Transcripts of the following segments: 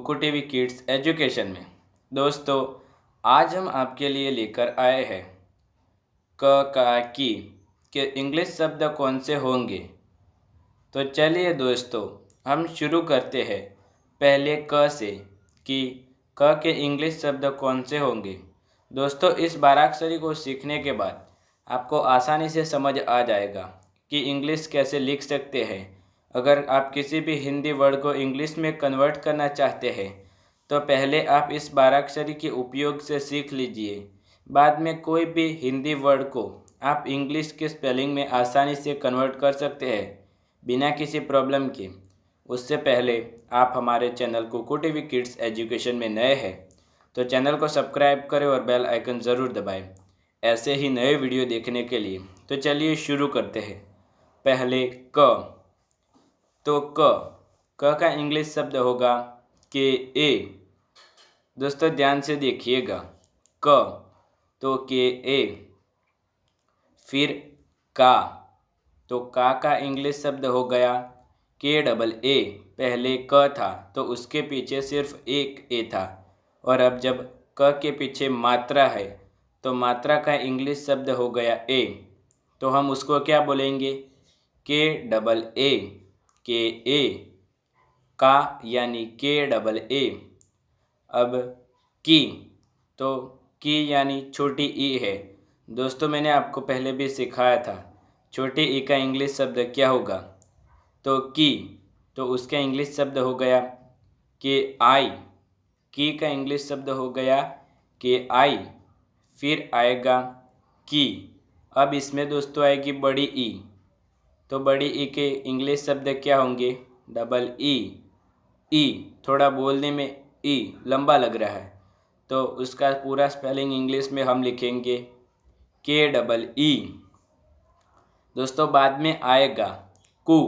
Kuku TV kids education में। दोस्तों, आज हम आपके लिए लेकर आए हैं क का की के इंग्लिश शब्द कौन से होंगे। तो चलिए दोस्तों, हम शुरू करते हैं पहले क से कि क के इंग्लिश शब्द कौन से होंगे। दोस्तों, इस बाराक्षरी को सीखने के बाद आपको आसानी से समझ आ जाएगा कि इंग्लिश कैसे लिख सकते हैं। अगर आप किसी भी हिंदी वर्ड को इंग्लिश में कन्वर्ट करना चाहते हैं तो पहले आप इस बाराक्षरी के उपयोग से सीख लीजिए। बाद में कोई भी हिंदी वर्ड को आप इंग्लिश के स्पेलिंग में आसानी से कन्वर्ट कर सकते हैं बिना किसी प्रॉब्लम के। उससे पहले आप हमारे channel Kuku TV kids education में नए हैं तो चैनल को सब्सक्राइब करें और बेल आइकन ज़रूर दबाएं ऐसे ही नए वीडियो देखने के लिए। तो चलिए शुरू करते हैं। पहले क। तो क का इंग्लिश शब्द होगा के ए। दोस्तों ध्यान से देखिएगा, क तो के ए। फिर का, तो का इंग्लिश शब्द हो गया के डबल ए। पहले क था तो उसके पीछे सिर्फ एक ए था, और अब जब क के पीछे मात्रा है तो मात्रा का इंग्लिश शब्द हो गया ए। तो हम उसको क्या बोलेंगे? के डबल ए। के ए, का यानी के डबल ए। अब की, तो की यानी छोटी ई है। दोस्तों मैंने आपको पहले भी सिखाया था छोटी ई का इंग्लिश शब्द क्या होगा। तो की, तो उसका इंग्लिश शब्द हो गया के आई। की का इंग्लिश शब्द हो गया के आई। फिर आएगा की। अब इसमें दोस्तों आएगी बड़ी ई। तो बड़ी ई के इंग्लिश शब्द क्या होंगे? Double E. ई थोड़ा बोलने में ई लंबा लग रहा है तो उसका पूरा स्पेलिंग इंग्लिश में हम लिखेंगे के डबल ई। दोस्तों बाद में आएगा कू।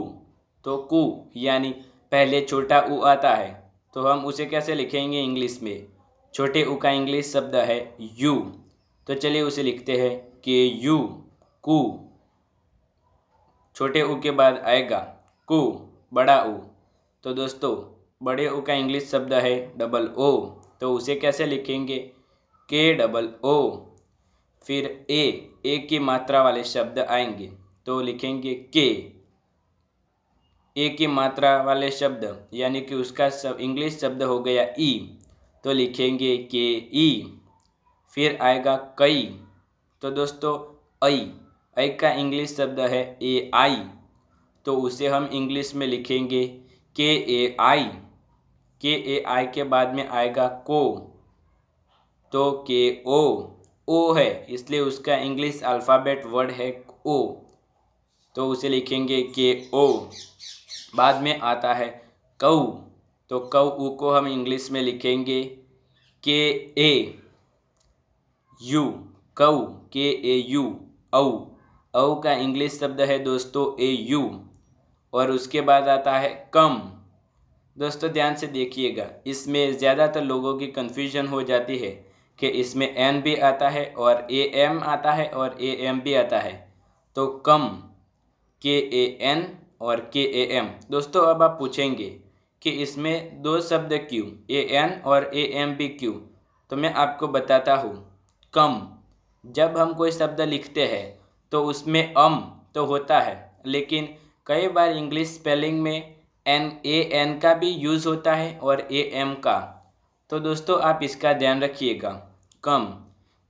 तो कू यानी पहले छोटा ऊ आता है तो हम उसे कैसे लिखेंगे इंग्लिश में? छोटे ऊ का इंग्लिश शब्द है यू। तो चलिए उसे लिखते हैं के यू, कू। छोटे ऊ के बाद आएगा कू, बड़ा ऊ। तो दोस्तों बड़े ऊ का इंग्लिश शब्द है डबल ओ। तो उसे कैसे लिखेंगे? के डबल ओ। फिर ए की मात्रा वाले शब्द आएंगे तो लिखेंगे के। ए की मात्रा वाले शब्द यानी कि उसका इंग्लिश शब्द हो गया ई, तो लिखेंगे के ई। फिर आएगा कई। तो दोस्तों ऐ का इंग्लिश शब्द है ए आई, तो उसे हम इंग्लिश में लिखेंगे के ए आई। के ए आई के बाद में आएगा को। तो के ओ है इसलिए उसका इंग्लिश अल्फ़ाबेट वर्ड है ओ, तो उसे लिखेंगे के ओ। बाद में आता है कऊ। तो कऊ को हम इंग्लिश में लिखेंगे के ए यू, कऊ, के ए यू, औ का इंग्लिश शब्द है दोस्तों ए यू। और उसके बाद आता है कम। दोस्तों ध्यान से देखिएगा, इसमें ज़्यादातर लोगों की कन्फ्यूजन हो जाती है कि इसमें एन भी आता है और ए एम आता है और ए एम भी आता है। तो कम, के ए एन और के ए एम। दोस्तों अब आप पूछेंगे कि इसमें दो शब्द क्यों, ए एन और ए एम भी क्यों? तो मैं आपको बताता हूँ। कम, जब हम कोई शब्द लिखते हैं तो उसमें तो होता है, लेकिन कई बार इंग्लिश स्पेलिंग में ए एन का भी यूज़ होता है और ए एम का। तो दोस्तों आप इसका ध्यान रखिएगा। कम,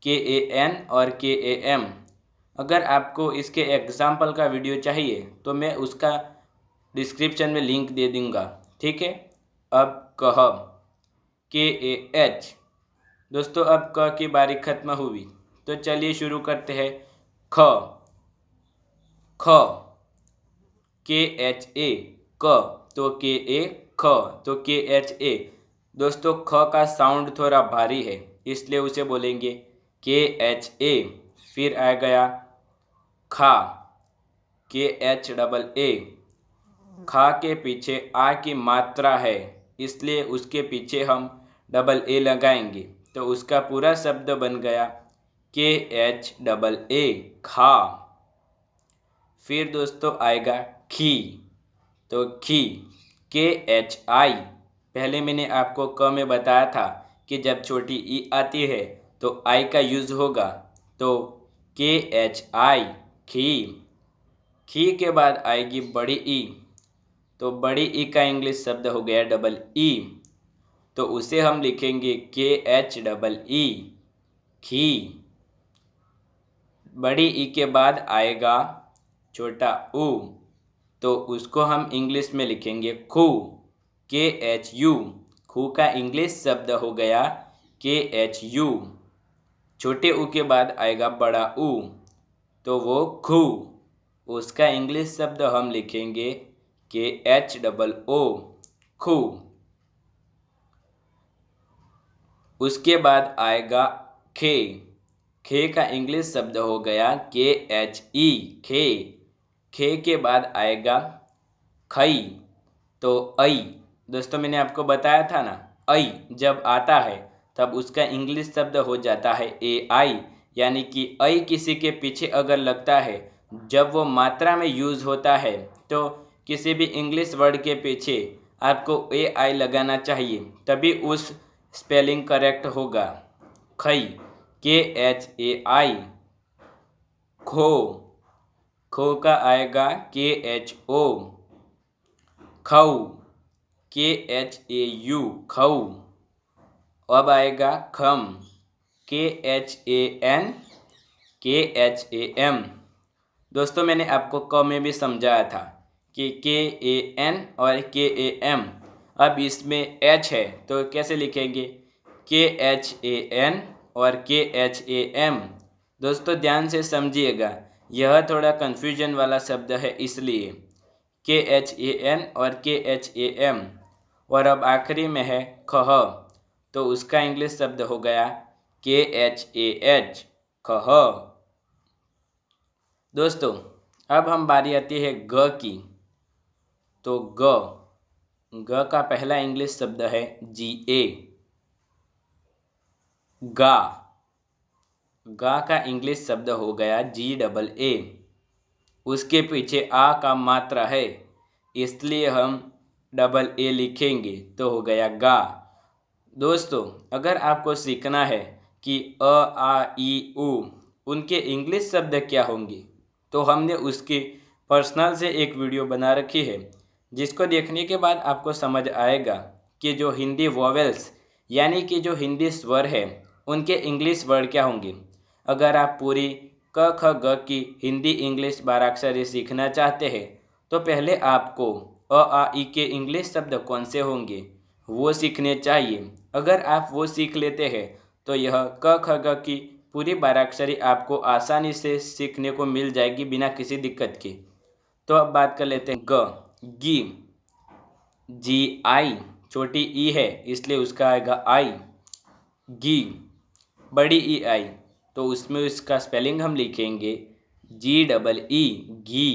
के ए एन और के ए एम। अगर आपको इसके एग्जाम्पल का वीडियो चाहिए तो मैं उसका डिस्क्रिप्शन में लिंक दे दूँगा, ठीक है। अब कह, के ए एच। दोस्तों अब क की बारी खत्म हुई तो चलिए शुरू करते हैं ख। के एच ए, क, तो के ए, ख, तो के एच ए। दोस्तों ख का साउंड थोड़ा भारी है इसलिए उसे बोलेंगे के एच ए। फिर आ गया खा, के एच डबल ए। खा के पीछे आ की मात्रा है इसलिए उसके पीछे हम डबल ए लगाएंगे तो उसका पूरा शब्द बन गया के एच डबल ए, खा। फिर दोस्तों आएगा खी। तो खी, के एच आई। पहले मैंने आपको क में बताया था कि जब छोटी ई आती है तो आई का यूज़ होगा, तो KHI खी। खी के बाद आएगी बड़ी ई, तो बड़ी ई का इंग्लिश शब्द हो गया डबल ई, तो उसे हम लिखेंगे KHEE खी। बड़ी ई के बाद आएगा छोटा ऊ, तो उसको हम इंग्लिश में लिखेंगे खू, KHU। खू का इंग्लिश शब्द हो गया KHU। छोटे ऊ के बाद आएगा बड़ा ऊ, तो वो खू, उसका इंग्लिश शब्द हम लिखेंगे KHOO खू। उसके बाद आएगा खे। खे का इंग्लिश शब्द हो गया KHE खे। खे के बाद आएगा खई, तो ऐ। दोस्तों मैंने आपको बताया था ना, ऐ जब आता है तब उसका इंग्लिश शब्द हो जाता है AI, यानी कि ऐ किसी के पीछे अगर लगता है, जब वो मात्रा में यूज़ होता है, तो किसी भी इंग्लिश वर्ड के पीछे आपको AI लगाना चाहिए, तभी उस स्पेलिंग करेक्ट होगा। खई KHAI खो। खो का आएगा KHO खऊ, KHAU खऊ। अब आएगा खम, KHAM। दोस्तों मैंने आपको क में भी समझाया था कि KAN और KAM। अब इसमें H है तो कैसे लिखेंगे, KHAN और KHAM। दोस्तों ध्यान से समझिएगा, यह थोड़ा कन्फ्यूजन वाला शब्द है, इसलिए KHAN और KHAM। और अब आखिरी में है खह, तो उसका इंग्लिश शब्द हो गया KHAH खह। दोस्तों अब हम बारी आती है ग की, तो ग का पहला इंग्लिश शब्द है GA गा। गा का इंग्लिश शब्द हो गया GAA। उसके पीछे आ का मात्रा है, इसलिए हम AA लिखेंगे, तो हो गया गा। दोस्तों अगर आपको सीखना है कि अ आ ई उ उनके इंग्लिश शब्द क्या होंगे, तो हमने उसकी पर्सनल से एक वीडियो बना रखी है, जिसको देखने के बाद आपको समझ आएगा कि जो हिंदी वोवेल्स यानी कि जो हिंदी स्वर है, उनके इंग्लिश वर्ड क्या होंगे। अगर आप पूरी क ख ग की हिंदी इंग्लिश बाराक्षरी सीखना चाहते हैं, तो पहले आपको अ आ ई के इंग्लिश शब्द कौन से होंगे वो सीखने चाहिए। अगर आप वो सीख लेते हैं तो यह क ख ग की पूरी बाराक्षरी आपको आसानी से सीखने को मिल जाएगी बिना किसी दिक्कत के। तो अब बात कर लेते हैं गी। GI छोटी ई है इसलिए उसका आएगा आई गी। बड़ी ई आई, तो उसमें उसका स्पेलिंग हम लिखेंगे GEE घी।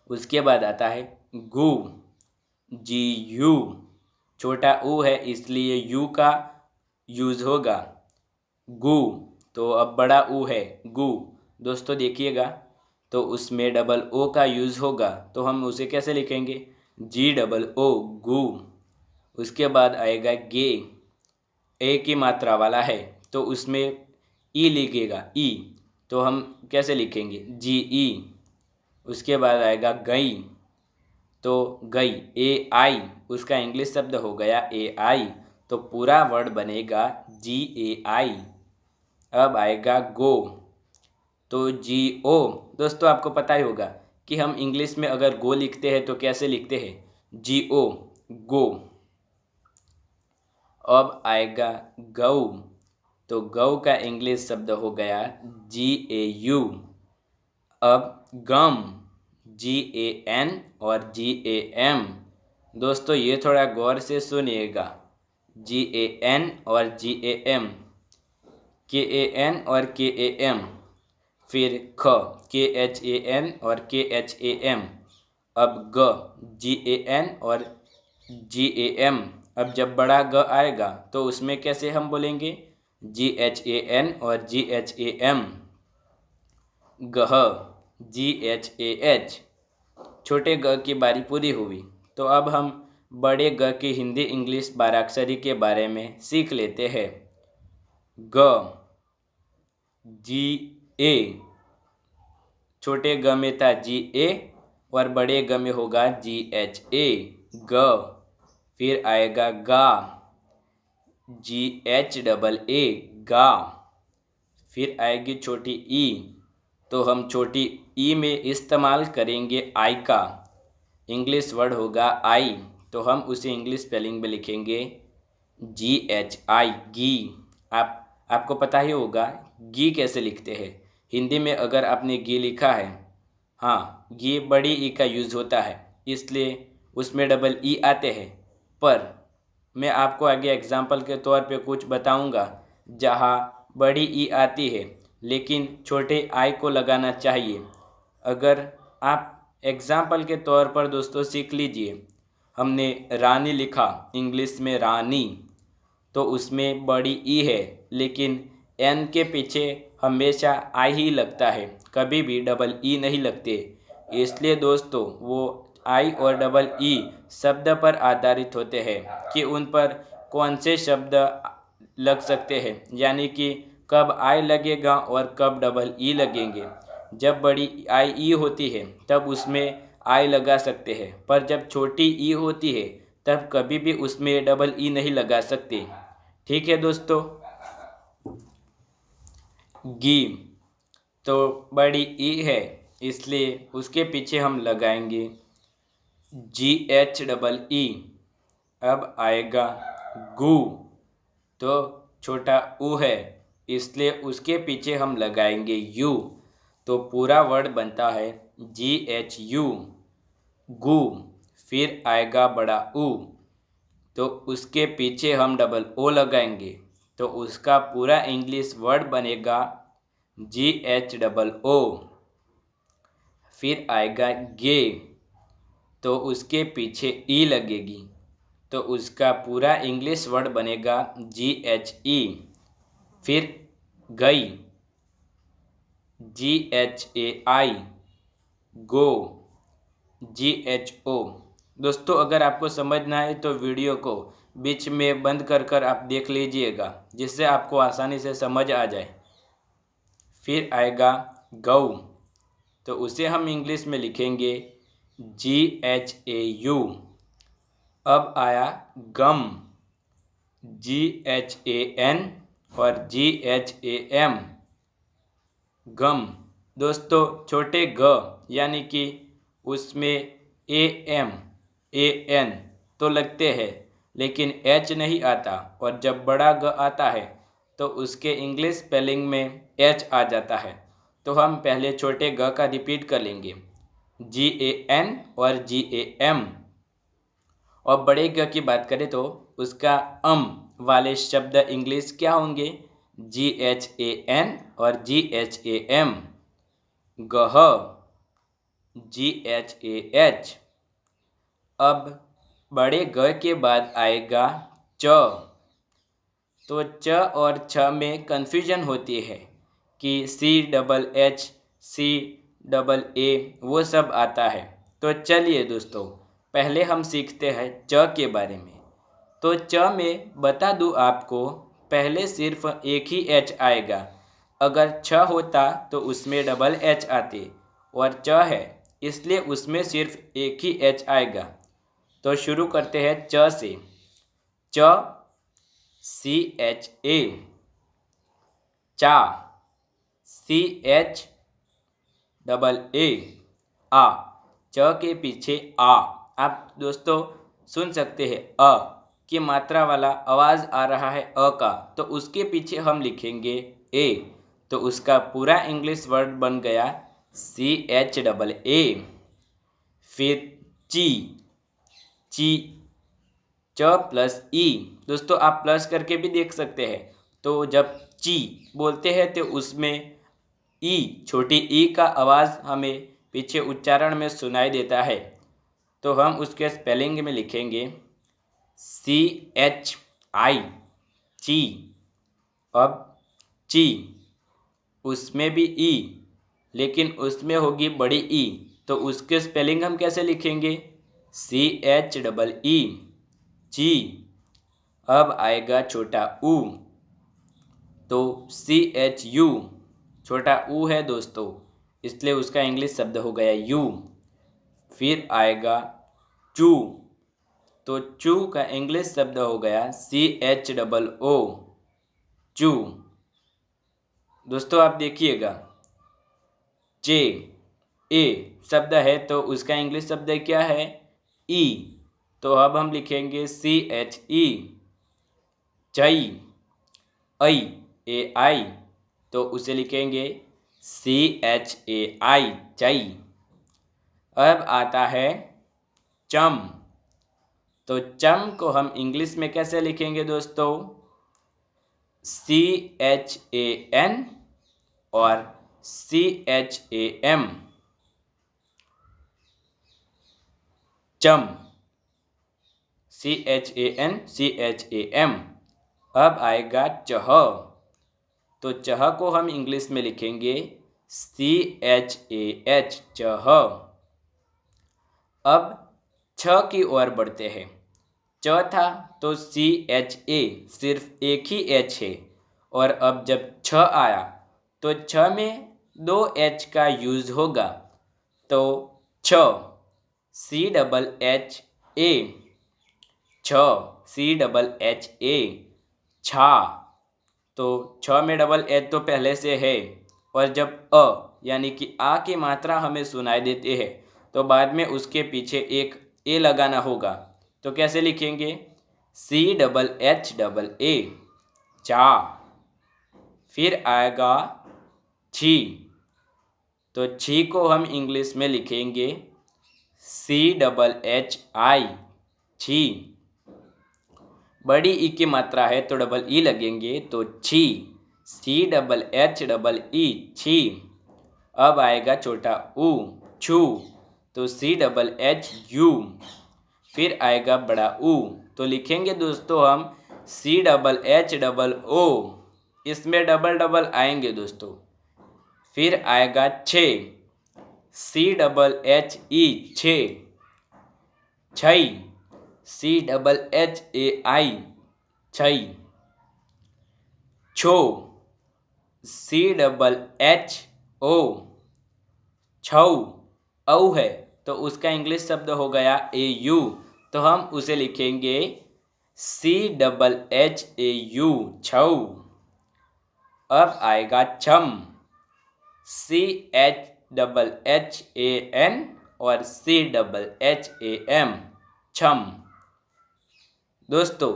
उसके बाद आता है गू, GU। छोटा ऊ है इसलिए यू का यूज़ होगा गू, तो अब बड़ा ऊ है गू। दोस्तों देखिएगा, तो उसमें O का यूज़ होगा, तो हम उसे कैसे लिखेंगे, GOO गू। उसके बाद आएगा गे, ए की मात्रा वाला है, तो उसमें ई लिखेगा ई, तो हम कैसे लिखेंगे GE। उसके बाद आएगा गई, तो गई AI, उसका इंग्लिश शब्द हो गया AI, तो पूरा वर्ड बनेगा GAI। अब आएगा गो, तो GO। दोस्तों आपको पता ही होगा कि हम इंग्लिश में अगर गो लिखते हैं तो कैसे लिखते हैं, GO गो। अब आएगा गऊ, तो गऊ का इंग्लिश शब्द हो गया GAU। अब गम, GAN और GAM। दोस्तों ये थोड़ा गौर से सुनिएगा, GAN और GAM, KAN और KAM। फिर ख, KHAN और KHAM। अब ग, GAN और GAM। अब जब बड़ा ग आएगा तो उसमें कैसे हम बोलेंगे, GHAN और GHAM। गह, GHAH। छोटे ग की बारी पूरी हुई, तो अब हम बड़े ग की हिंदी इंग्लिश बाराक्षरी के बारे में सीख लेते हैं। ग, जी ए, छोटे ग में था जी ए और बड़े ग में होगा जी एच ए, ग। फिर आएगा गा, जी एच डबल ए, गा। फिर आएगी छोटी ई, तो हम छोटी ई में इस्तेमाल करेंगे आई का। इंग्लिश वर्ड होगा आई, तो हम उसे इंग्लिश स्पेलिंग में लिखेंगे जी एच आई, गी। आपको पता ही होगा गी कैसे लिखते हैं। हिंदी में अगर आपने गी लिखा है, हाँ, गी बड़ी ई का यूज़ होता है, इसलिए उसमें डबल ई आते हैं। पर मैं आपको आगे एग्जाम्पल के तौर पे कुछ बताऊंगा जहाँ बड़ी ई आती है लेकिन छोटे आई को लगाना चाहिए। अगर आप एग्जाम्पल के तौर पर दोस्तों सीख लीजिए, हमने रानी लिखा इंग्लिश में रानी, तो उसमें बड़ी ई है लेकिन एन के पीछे हमेशा आई ही लगता है, कभी भी डबल ई नहीं लगते। इसलिए दोस्तों वो आई और डबल ई शब्द पर आधारित होते हैं कि उन पर कौन से शब्द लग सकते हैं, यानी कि कब आई लगेगा और कब डबल ई लगेंगे। जब बड़ी आई ई होती है तब उसमें आई लगा सकते हैं, पर जब छोटी ई होती है तब कभी भी उसमें डबल ई नहीं लगा सकते। ठीक है दोस्तों। गी तो बड़ी ई है, इसलिए उसके पीछे हम लगाएंगे जी एच डबल ई। अब आएगा गू, तो छोटा ऊ है, इसलिए उसके पीछे हम लगाएंगे यू, तो पूरा वर्ड बनता है जी एच यू, गू। फिर आएगा बड़ा ऊ, तो उसके पीछे हम डबल ओ लगाएंगे, तो उसका पूरा इंग्लिश वर्ड बनेगा जी एच डबल ओ। फिर आएगा गे, तो उसके पीछे ई लगेगी, तो उसका पूरा इंग्लिश वर्ड बनेगा जी एच ई। फिर गई, जी H A I, go, ji H O. दोस्तों अगर आपको समझना है तो वीडियो को बीच में बंद कर आप देख लीजिएगा, जिससे आपको आसानी से समझ आ जाए। फिर आएगा गऊ, तो उसे हम इंग्लिश में लिखेंगे जी एच ए यू। अब आया गम, जी एच ए एन और जी एच ए एम, गम। दोस्तों छोटे ग यानी कि उसमें ए एम ए एन तो लगते हैं लेकिन एच नहीं आता, और जब बड़ा ग आता है तो उसके इंग्लिश स्पेलिंग में एच आ जाता है। तो हम पहले छोटे ग का रिपीट कर लेंगे, जी ए एन और जी ए एम। और बड़े ग की बात करें तो उसका वाले शब्द इंग्लिश क्या होंगे, जी एच ए एन और जी एच ए एम, गह, जी एच ए एच। अब बड़े ग के बाद आएगा च, तो च और छ में कन्फ्यूजन होती है कि C double H, C double A वो सब आता है। तो चलिए दोस्तों पहले हम सीखते हैं च के बारे में। तो च में बता दूं आपको, पहले सिर्फ एक ही एच आएगा। अगर छ होता तो उसमें डबल एच आते, और च है इसलिए उसमें सिर्फ एक ही एच आएगा। तो शुरू करते हैं च से। च, सी एच ए, चा, सी एच डबल ए, आ। च के पीछे आ। आप दोस्तों सुन सकते हैं अ की मात्रा वाला आवाज़ आ रहा है अ का, तो उसके पीछे हम लिखेंगे ए, तो उसका पूरा इंग्लिश वर्ड बन गया सी एच डबल ए। फिर ची, ची, च प्लस ई। दोस्तों आप प्लस करके भी देख सकते हैं। तो जब ची बोलते हैं तो उसमें ई, छोटी ई का आवाज़ हमें पीछे उच्चारण में सुनाई देता है, तो हम उसके स्पेलिंग में लिखेंगे सी एच आई, ची। अब ची, उसमें भी ई लेकिन उसमें होगी बड़ी ई, तो उसके स्पेलिंग हम कैसे लिखेंगे, CHEE ची। अब आएगा छोटा ऊ, तो CHU, छोटा ऊ है दोस्तों, इसलिए उसका इंग्लिश शब्द हो गया यू। फिर आएगा चू, तो चू का इंग्लिश शब्द हो गया CHOO, चू। दोस्तों आप देखिएगा, चे ए शब्द है तो उसका इंग्लिश शब्द क्या है? ई, तो अब हम लिखेंगे CHE, चई। ऐ AI, तो उसे लिखेंगे CHAI, चई। अब आता है चम, तो चम को हम इंग्लिश में कैसे लिखेंगे दोस्तों? CHAN और CHAM, चम, CHAN CHAM। अब आएगा चह, तो चह को हम इंग्लिश में लिखेंगे CHAH, चह। अब छ की ओर बढ़ते हैं। च था तो CHA, सिर्फ एक ही H है, और अब जब छ आया तो छ में 2 H का यूज होगा, तो छ CHHA, छ CHHA, छा। तो छ में डबल एच तो पहले से है, और जब यानी कि आ की मात्रा हमें सुनाई देती है तो बाद में उसके पीछे एक ए लगाना होगा, तो कैसे लिखेंगे? CHHA, चा। फिर आएगा छी, तो छी को हम इंग्लिश में लिखेंगे CHHI, छी। बड़ी ई की मात्रा है तो डबल ई लगेंगे, तो छी, CHHEE, छी। अब आएगा छोटा ऊ, छू, तो CHHU। फिर आएगा बड़ा ऊ, तो लिखेंगे दोस्तों हम CHHOO, इसमें डबल डबल आएंगे दोस्तों। फिर आएगा छे, CHHE, छे। छई, CHHAI, छई। छो, CHHO, छऊ। औ है तो उसका इंग्लिश शब्द हो गया AU, तो हम उसे लिखेंगे CHHAU, छऊ। अब आएगा छम, CHHHAN और CHHAM, छम। दोस्तों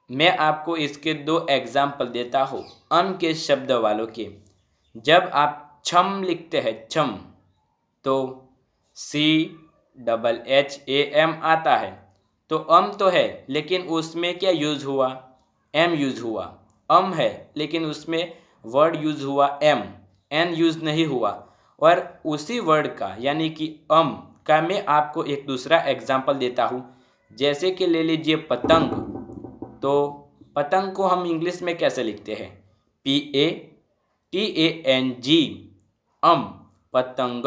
मैं आपको इसके 2 एग्जाम्पल देता हूँ अम के शब्द वालों के। जब आप छम लिखते हैं, छम, तो CHHAM आता है, तो अम तो है लेकिन उसमें क्या यूज़ हुआ? एम यूज़ हुआ। अम है लेकिन उसमें वर्ड यूज़ हुआ एम, एन यूज़ नहीं हुआ। और उसी वर्ड का यानी कि अम का मैं आपको एक दूसरा एग्जाम्पल देता हूँ। जैसे कि ले लीजिए पतंग, तो पतंग को हम इंग्लिश में कैसे लिखते हैं? PATANG, अम, पतंग।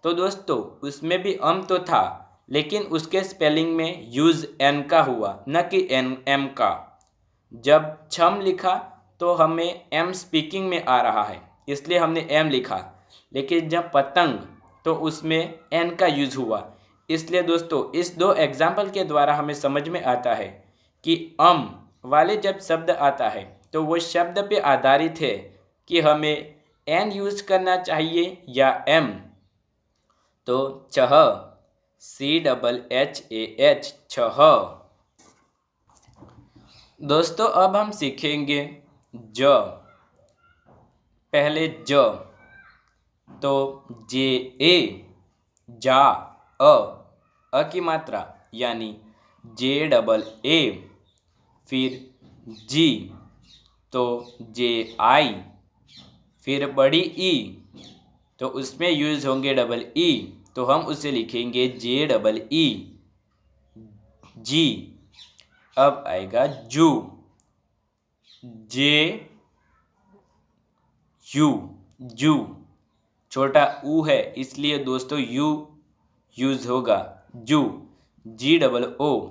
तो दोस्तों उसमें भी अम तो था लेकिन उसके स्पेलिंग में यूज़ एन का हुआ, न कि एम का। जब छम लिखा तो हमें एम स्पीकिंग में आ रहा है इसलिए हमने एम लिखा, लेकिन जब पतंग तो उसमें एन का यूज़ हुआ। इसलिए दोस्तों इस 2 एग्जाम्पल के द्वारा हमें समझ में आता है कि अम वाले जब शब्द आता है तो वो शब्द पे आधारित है कि हमें एन यूज़ करना चाहिए या एम। तो छह, CHHAH, छह। दोस्तों अब हम सीखेंगे ज। पहले ज, तो JA, जा, अ की मात्रा यानी JAA। फिर जी, तो JI। फिर बड़ी ई, तो उसमें यूज़ होंगे डबल ई, तो हम उसे लिखेंगे JEE, जी। अब आएगा जू, JU, जू। छोटा ऊ है इसलिए दोस्तों यू यूज़ होगा, जू। जी डबल ओ,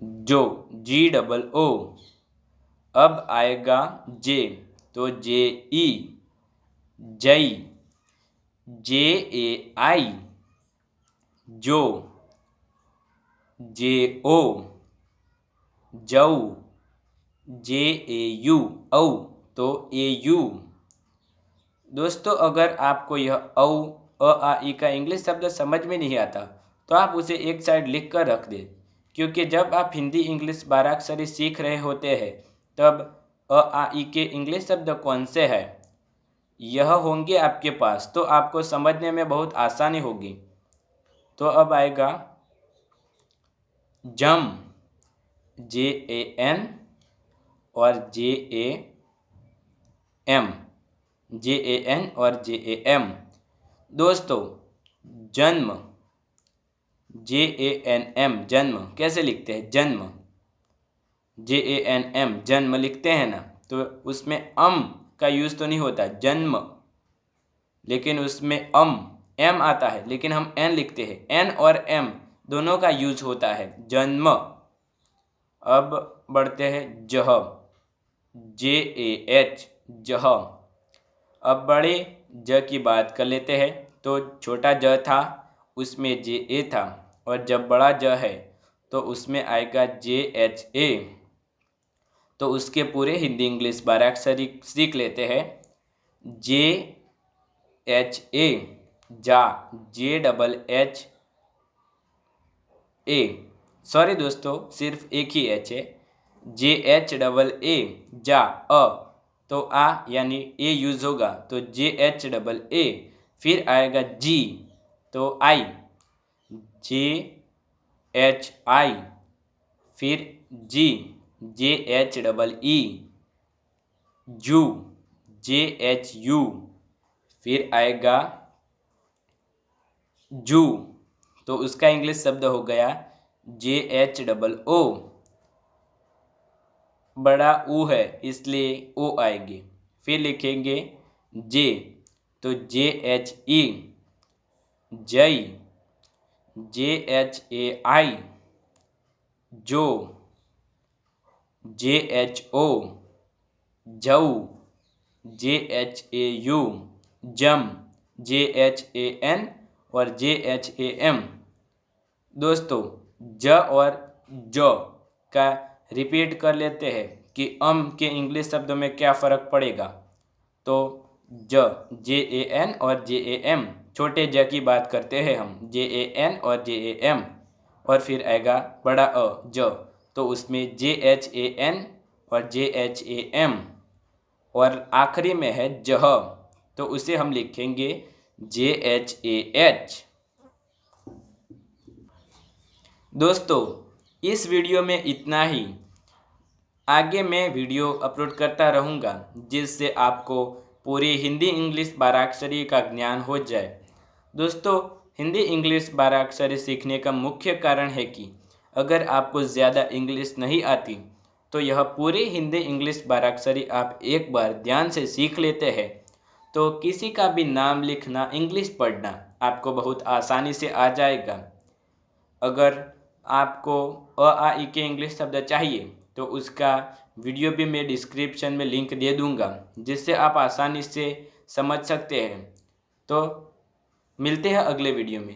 जो, जी डबल ओ। अब आएगा जे, तो जे ई, जई, जे ए आई, जो, जे ओ, जऊ, जे ए यू, औ, तो ए यू। दोस्तों अगर आपको यह औ, अ आ ई का इंग्लिश शब्द समझ में नहीं आता तो आप उसे एक साइड लिख कर रख दें, क्योंकि जब आप हिंदी इंग्लिश बाराक्षरी सीख रहे होते हैं तब अ आ ई के इंग्लिश शब्द कौन से हैं यह होंगे आपके पास, तो आपको समझने में बहुत आसानी होगी। तो अब आएगा जम, जे ए एन और जे A M, J A N और जे ए एम। दोस्तों जन्म, जे ए एन एम, जन्म कैसे लिखते हैं? जन्म, जे ए एन एम, जन्म लिखते हैं ना, तो उसमें का यूज़ तो नहीं होता जन्म, लेकिन उसमें एम आता है, लेकिन हम एन लिखते हैं। एन और एम दोनों का यूज होता है जन्म। अब बढ़ते हैं जह, जे ए एच, जह। अब बड़े ज की बात कर लेते हैं। तो छोटा ज था उसमें जे ए था, और जब बड़ा ज है तो उसमें आएगा जे एच ए। तो उसके पूरे हिंदी इंग्लिश बाराक्षरी सीख लेते हैं। जे एच ए, जा, जे डबल एच ए, सॉरी दोस्तों सिर्फ एक ही एच है, जे एच डबल ए, जा, तो आ यानी ए यूज होगा, तो जे एच डबल ए। फिर आएगा जी, तो आई, जे एच आई। फिर जी, जे एच डबल ई, जू, जे एच यू। फिर आएगा जू, तो उसका इंग्लिश शब्द हो गया जे एच डबल ओ। बड़ा ऊ है इसलिए ओ आएगी। फिर लिखेंगे जे, तो जे एच ई, जई, जे एच ए आई, जो, जे एच ओ, जऊ, जे एच ए यू, जम, जे एच ए एन और जे एच ए एम। दोस्तों ज और ज का रिपीट कर लेते हैं कि के इंग्लिश शब्दों में क्या फ़र्क पड़ेगा। तो जे ए एन और जे ए एम, छोटे ज की बात करते हैं हम, जे ए एन और जे ए एम। और फिर आएगा बड़ा ज, तो उसमें जे एच ए एन और जे एच ए एम। और आखिरी में है जह, तो उसे हम लिखेंगे जे एच ए एच। दोस्तों इस वीडियो में इतना ही। आगे मैं वीडियो अपलोड करता रहूँगा जिससे आपको पूरी हिंदी इंग्लिश बाराक्षरी का ज्ञान हो जाए। दोस्तों हिंदी इंग्लिश बाराक्षरी सीखने का मुख्य कारण है कि अगर आपको ज़्यादा इंग्लिश नहीं आती तो यह पूरी हिंदी इंग्लिश बाराक्षरी आप एक बार ध्यान से सीख लेते हैं तो किसी का भी नाम लिखना, इंग्लिश पढ़ना आपको बहुत आसानी से आ जाएगा। अगर आपको अ आ ई के इंग्लिश शब्द चाहिए तो उसका वीडियो भी मैं डिस्क्रिप्शन में लिंक दे दूंगा, जिससे आप आसानी से समझ सकते हैं। तो मिलते हैं अगले वीडियो में।